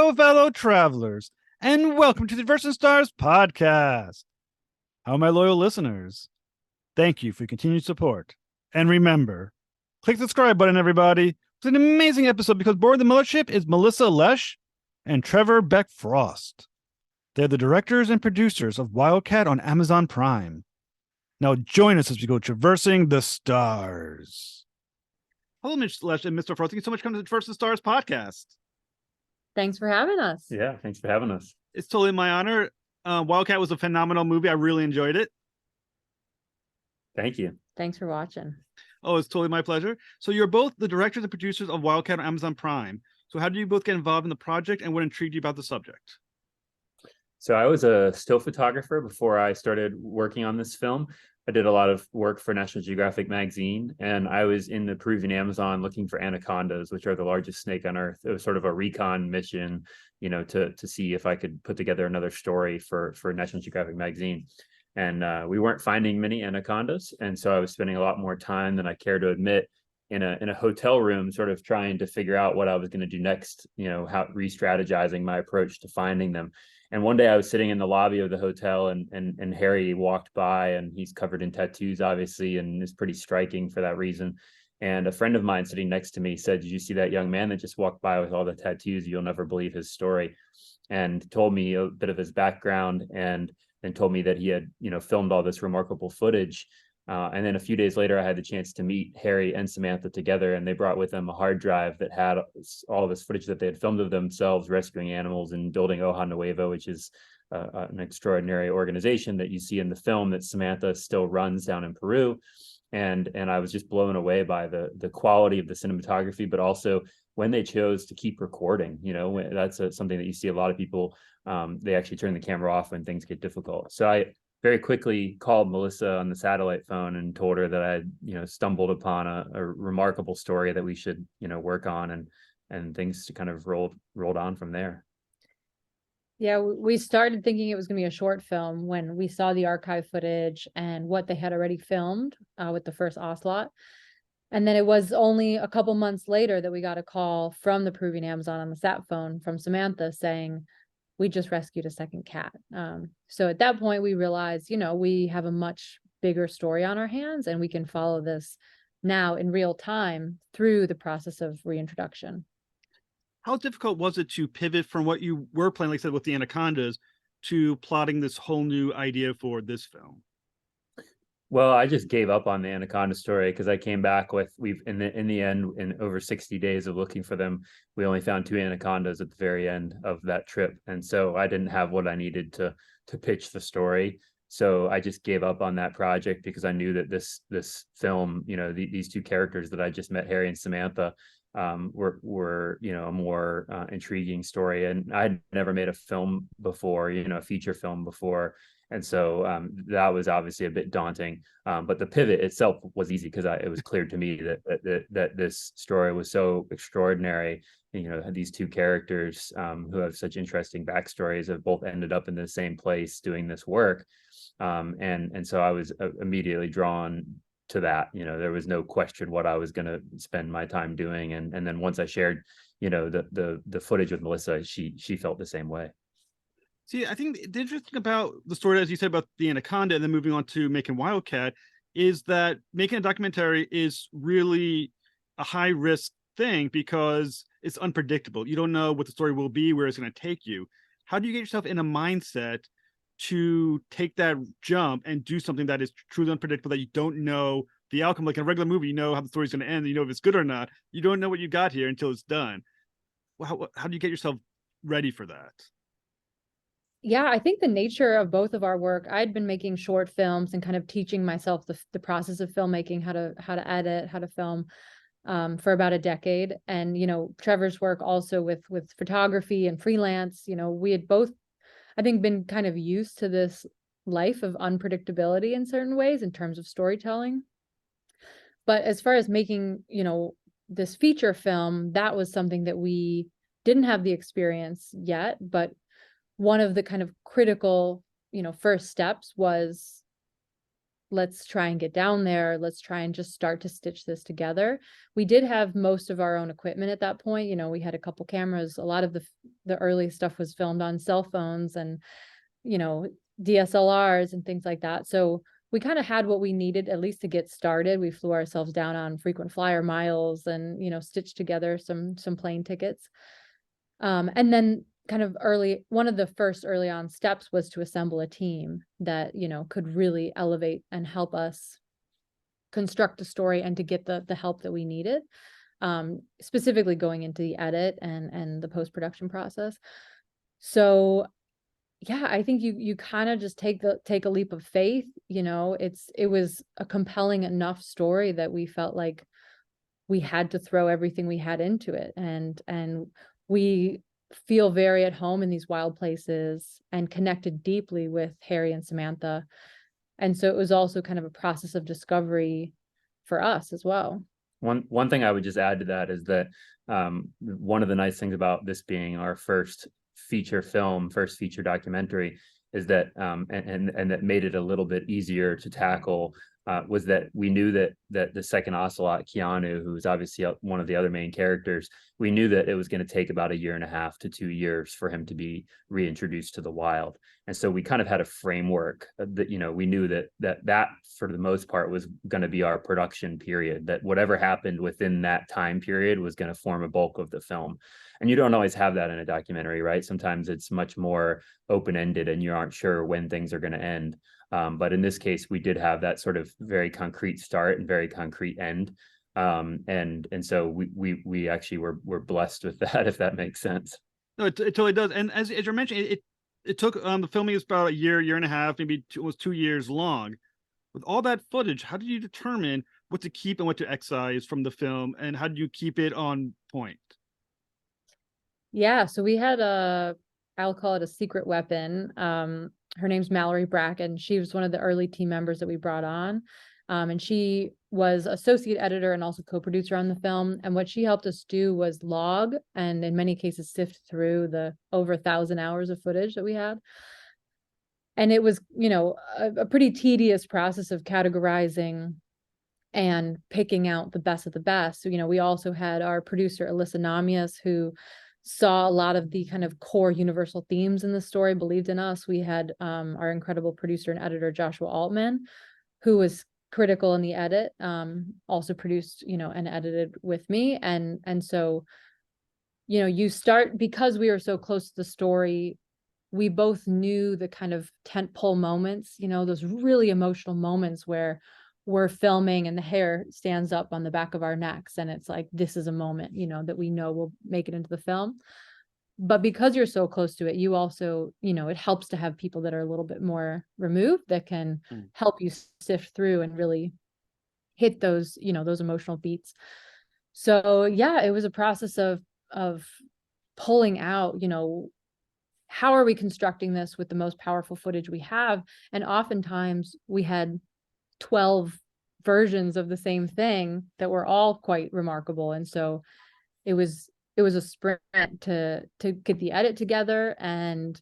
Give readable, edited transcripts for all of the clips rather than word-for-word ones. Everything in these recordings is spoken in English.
Hello, fellow travelers, and welcome to the Versus Stars podcast. How, my loyal listeners, thank you for your continued support. And remember, click the subscribe button, everybody. It's an amazing episode because aboard the mothership is Melissa Lesh and Trevor Beck Frost. They're the directors and producers of Wildcat on Amazon Prime. Now join us as we go traversing the stars. Hello, Ms. Lesh and Mr. Frost. Thank you so much for coming to the Versus Stars podcast. Thanks for having us. Yeah, thanks for having us. It's totally my honor. Wildcat was a phenomenal movie. I really enjoyed it. Thank you. Thanks for watching. Oh, it's totally my pleasure. So you're both the directors and producers of Wildcat on Amazon Prime. So how did you both get involved in the project and what intrigued you about the subject? So I was a still photographer before I started working on this film. I did a lot of work for National Geographic magazine, and I was in the Peruvian Amazon looking for anacondas, which are the largest snake on Earth. It was sort of a recon mission, to see if I could put together another story for National Geographic magazine. And we weren't finding many anacondas, and so I was spending a lot more time than I care to admit in a hotel room, sort of trying to figure out what I was going to do next. How re-strategizing my approach to finding them. And one day I was sitting in the lobby of the hotel and Harry walked by, and he's covered in tattoos, obviously, and is pretty striking for that reason. And a friend of mine sitting next to me said, "Did you see that young man that just walked by with all the tattoos? You'll never believe his story." And told me a bit of his background and told me that he had, filmed all this remarkable footage. And then a few days later, I had the chance to meet Harry and Samantha together, and they brought with them a hard drive that had all of this footage that they had filmed of themselves rescuing animals and building Hoja Nueva, which is an extraordinary organization that you see in the film that Samantha still runs down in Peru. And I was just blown away by the quality of the cinematography, but also when they chose to keep recording. That's something that you see a lot of people. They actually turn the camera off when things get difficult. So I very quickly called Melissa on the satellite phone and told her that I had, stumbled upon a remarkable story that we should, work on, and things kind of rolled on from there. Yeah, we started thinking it was going to be a short film when we saw the archive footage and what they had already filmed with the first ocelot. And then it was only a couple months later that we got a call from the Peruvian Amazon on the sat phone from Samantha saying, "We just rescued a second cat." So at that point, we realized, we have a much bigger story on our hands, and we can follow this now in real time through the process of reintroduction. How difficult was it to pivot from what you were playing, like I said, with the anacondas, to plotting this whole new idea for this film? Well, I just gave up on the anaconda story because I came back with in the end, in over 60 days of looking for them, we only found 2 anacondas at the very end of that trip, and so I didn't have what I needed to pitch the story. So I just gave up on that project because I knew that this film, these 2 characters that I just met, Harry and Samantha, were a more intriguing story, and I'd never made a film before, a feature film before. And so that was obviously a bit daunting, but the pivot itself was easy because it was clear to me that this story was so extraordinary. These 2 characters who have such interesting backstories have both ended up in the same place doing this work, and so I was immediately drawn to that. There was no question what I was going to spend my time doing, and then once I shared, the footage with Melissa, she felt the same way. See, I think the interesting about the story, as you said, about the anaconda and then moving on to making Wildcat, is that making a documentary is really a high risk thing because it's unpredictable. You don't know what the story will be, where it's going to take you. How do you get yourself in a mindset to take that jump and do something that is truly unpredictable, that you don't know the outcome? Like in a regular movie, you know how the story's going to end, if it's good or not. You don't know what you got here until it's done. How do you get yourself ready for that? Yeah, I think the nature of both of our work, I'd been making short films and kind of teaching myself the process of filmmaking, how to edit, how to film, for about a decade. And, Trevor's work also with photography and freelance, we had both, I think, been kind of used to this life of unpredictability in certain ways in terms of storytelling. But as far as making, this feature film, that was something that we didn't have the experience yet, but one of the kind of critical, first steps was let's try and get down there. Let's try and just start to stitch this together. We did have most of our own equipment at that point. You know, we had a couple cameras. A lot of the early stuff was filmed on cell phones and, you know, DSLRs and things like that. So we kind of had what we needed, at least to get started. We flew ourselves down on frequent flyer miles and, you know, stitched together some plane tickets. And then kind of one of the first early on steps was to assemble a team that, you know, could really elevate and help us construct a story and to get the help that we needed, specifically going into the edit and the post-production process. So yeah, I think you kind of just take a leap of faith. You know, it was a compelling enough story that we felt like we had to throw everything we had into it. And we feel very at home in these wild places and connected deeply with Harry and Samantha. And so it was also kind of a process of discovery for us as well. One thing I would just add to that is that one of the nice things about this being our first feature film, first feature documentary, is that and that made it a little bit easier to tackle, was that we knew that the second ocelot, Keanu, who's obviously one of the other main characters, we knew that it was going to take about 1.5 to 2 years for him to be reintroduced to the wild. And so we kind of had a framework that, you know, we knew that for the most part was going to be our production period, that whatever happened within that time period was going to form a bulk of the film. And you don't always have that in a documentary, right? Sometimes it's much more open-ended and you aren't sure when things are going to end. But in this case, we did have that sort of very concrete start and very concrete end. And so we actually were blessed with that, if that makes sense. No, it totally does. And as you're mentioning, it took the filming is about a year and a half, maybe almost 2 years long. With all that footage, how did you determine what to keep and what to excise from the film, and how did you keep it on point? Yeah, so we had I'll call it a secret weapon. Her name's Mallory Bracken. She was one of the early team members that we brought on. And she was associate editor and also co-producer on the film. And what she helped us do was log and in many cases sift through the over 1,000 hours of footage that we had. And it was, you know, a pretty tedious process of categorizing and picking out the best of the best. So, you know, we also had our producer, Alyssa Namias, who saw a lot of the kind of core universal themes in the story, believed in us. We had our incredible producer and editor, Joshua Altman, who was critical in the edit, also produced, you know, and edited with me. And so, you know, you start, because we were so close to the story, we both knew the kind of tentpole moments, you know, those really emotional moments where we're filming and the hair stands up on the back of our necks. And it's like, this is a moment, you know, that we know will make it into the film. But because you're so close to it, you also, you know, it helps to have people that are a little bit more removed that can help you sift through and really hit those, you know, those emotional beats. So yeah, it was a process of pulling out, you know, how are we constructing this with the most powerful footage we have? And oftentimes we had 12 versions of the same thing that were all quite remarkable. And so it was a sprint to get the edit together and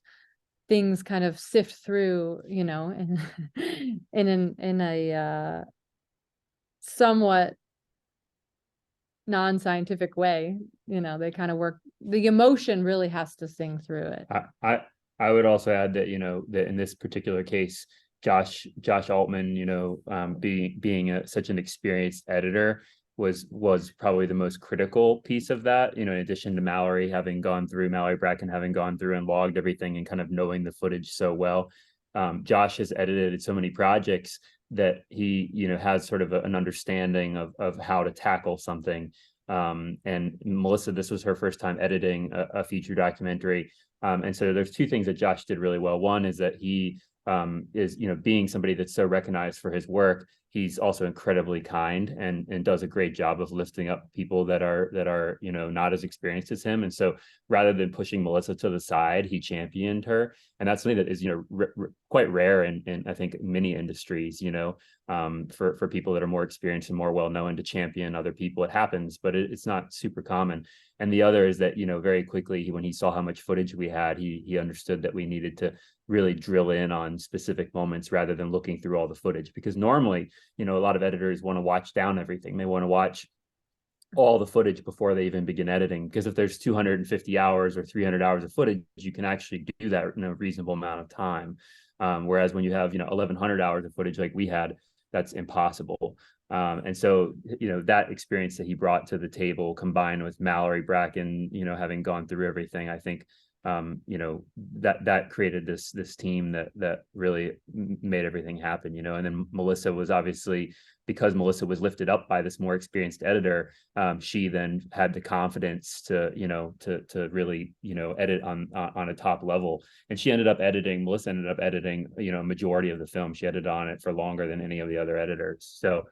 things kind of sift through, you know, in a somewhat non-scientific way. You know, they kind of work, the emotion really has to sing through it. I would also add that, you know, that in this particular case, Josh Altman, you know, being such an experienced editor was probably the most critical piece of that, you know, in addition to Mallory Bracken having gone through and logged everything and kind of knowing the footage so well. Josh has edited so many projects that he, you know, has sort of an understanding of how to tackle something. And Melissa, this was her first time editing a feature documentary. And so there's two things that Josh did really well. One is that he is, you know, being somebody that's so recognized for his work, he's also incredibly kind and does a great job of lifting up people that are, you know, not as experienced as him. And so rather than pushing Melissa to the side, he championed her. And that's something that is, you know, quite rare in I think many industries, for people that are more experienced and more well known to champion other people. It happens, but it's not super common. And the other is that, very quickly, when he saw how much footage we had, he understood that we needed to really drill in on specific moments rather than looking through all the footage. Because normally, a lot of editors want to watch down everything. They want to watch all the footage before they even begin editing, because if there's 250 hours or 300 hours of footage, you can actually do that in a reasonable amount of time. Whereas when you have 1,100 hours of footage like we had, that's impossible. And so that experience that he brought to the table, combined with Mallory Bracken, having gone through everything, I think that created this team that really made everything happen. And then Melissa was obviously, because Melissa was lifted up by this more experienced editor, she then had the confidence to really edit on a top level. And Melissa ended up editing majority of the film. She edited on it for longer than any of the other editors. So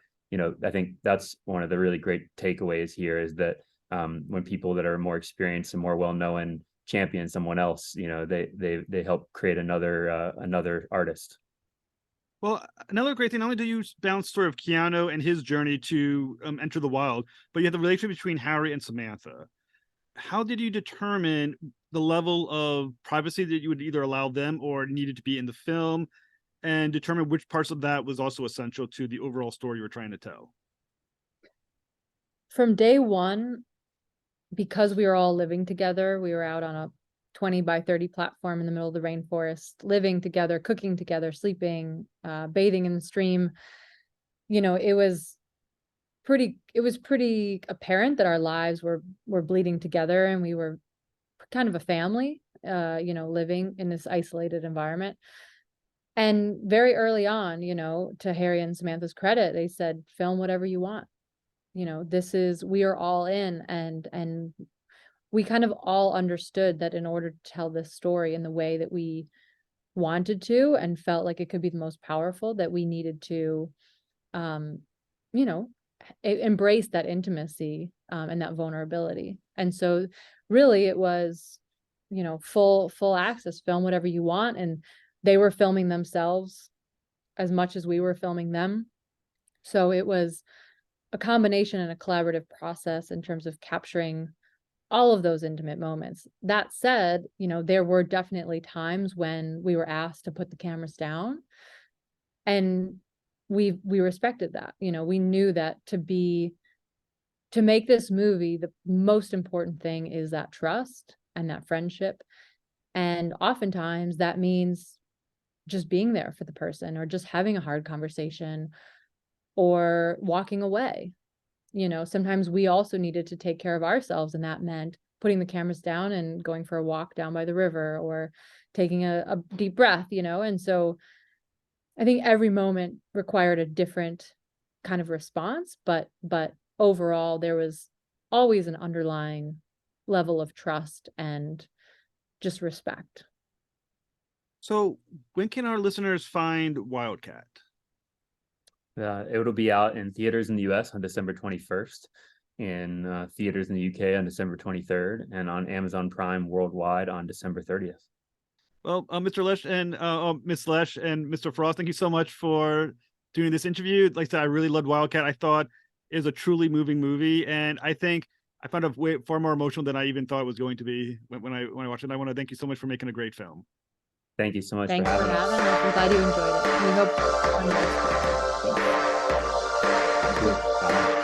I think that's one of the really great takeaways here, is that when people that are more experienced and more well-known champion someone else, they help create another artist. Well, another great thing, not only do you bounce sort of Keanu and his journey to enter the wild, but you have the relationship between Harry and Samantha. How did you determine the level of privacy that you would either allow them or needed to be in the film, and determine which parts of that was also essential to the overall story you were trying to tell? From day one, because we were all living together, we were out on a 20 by 30 platform in the middle of the rainforest, living together, cooking together, sleeping, bathing in the stream. It was pretty apparent that our lives were bleeding together, and we were kind of a family, living in this isolated environment. And very early on, to Harry and Samantha's credit, they said, film whatever you want. We are all in, and we kind of all understood that in order to tell this story in the way that we wanted to and felt like it could be the most powerful, that we needed to, embrace that intimacy, and that vulnerability. And so really it was, full access, film whatever you want. And they were filming themselves as much as we were filming them. So it was a combination and a collaborative process in terms of capturing all of those intimate moments. That said, there were definitely times when we were asked to put the cameras down, and we respected that. We knew that to make this movie, the most important thing is that trust and that friendship. And oftentimes that means just being there for the person, or just having a hard conversation, or walking away. Sometimes we also needed to take care of ourselves, and that meant putting the cameras down and going for a walk down by the river, or taking a deep breath, and so I think every moment required a different kind of response, but overall there was always an underlying level of trust and just respect. So when can our listeners find Wildcat? It'll be out in theaters in the US on December 21st, in theaters in the UK on December 23rd, and on Amazon Prime worldwide on December 30th. Well, Mr. Lesh and Miss Lesh and Mr. Frost, thank you so much for doing this interview. Like I said, I really loved Wildcat. I thought it was a truly moving movie, and I think I found it far more emotional than I even thought it was going to be when I watched it. I want to thank you so much for making a great film. Thank you so much. Thanks for having us. I'm glad you enjoyed it. We hope. Thank you. Bye.